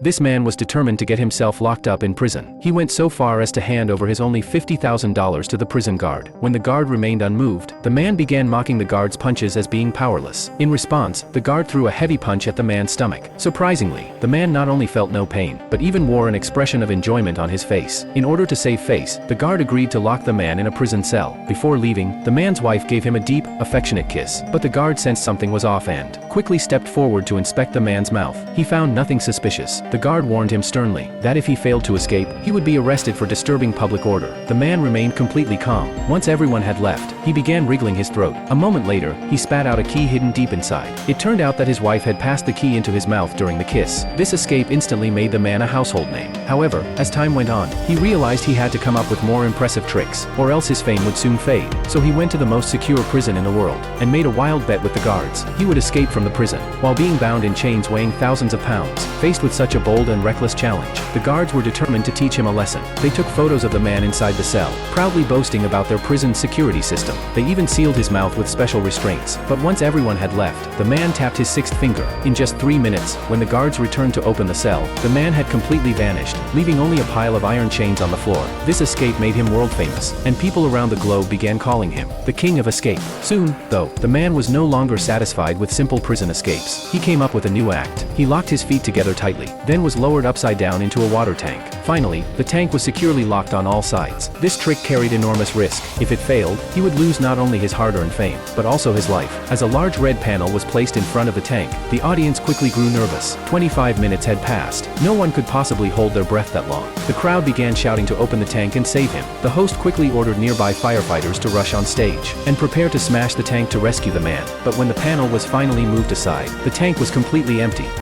This man was determined to get himself locked up in prison. He went so far as to hand over his only $50,000 to the prison guard. When the guard remained unmoved, the man began mocking the guard's punches as being powerless. In response, the guard threw a heavy punch at the man's stomach. Surprisingly, the man not only felt no pain, but even wore an expression of enjoyment on his face. In order to save face, the guard agreed to lock the man in a prison cell. Before leaving, the man's wife gave him a deep, affectionate kiss, but the guard sensed something was off and quickly stepped forward to inspect the man's mouth. He found nothing suspicious. The guard warned him sternly that if he failed to escape, he would be arrested for disturbing public order. The man remained completely calm. Once everyone had left, he began wriggling his throat. A moment later, he spat out a key hidden deep inside. It turned out that his wife had passed the key into his mouth during the kiss. This escape instantly made the man a household name. However, as time went on, he realized he had to come up with more impressive tricks, or else his fame would soon fade. So he went to the most secure prison in the world, and made a wild bet with the guards. He would escape from the prison, while being bound in chains weighing thousands of pounds. Faced with such a bold and reckless challenge, the guards were determined to teach him a lesson. They took photos of the man inside the cell, proudly boasting about their prison security system. They even sealed his mouth with special restraints. But once everyone had left, the man tapped his sixth finger. In just 3 minutes, when the guards returned to open the cell, the man had completely vanished, leaving only a pile of iron chains on the floor. This escape made him world famous, and people around the globe began calling him the King of Escape. Soon, though, the man was no longer satisfied with simple prison escapes. He came up with a new act. He locked his feet together tightly, then was lowered upside down into a water tank. Finally, the tank was securely locked on all sides. This trick carried enormous risk. If it failed, he would lose not only his hard-earned fame, but also his life. As a large red panel was placed in front of the tank, the audience quickly grew nervous. 25 minutes had passed. No one could possibly hold their breath that long. The crowd began shouting to open the tank and save him. The host quickly ordered nearby firefighters to rush on stage and prepare to smash the tank to rescue the man. But when the panel was finally moved aside, the tank was completely empty.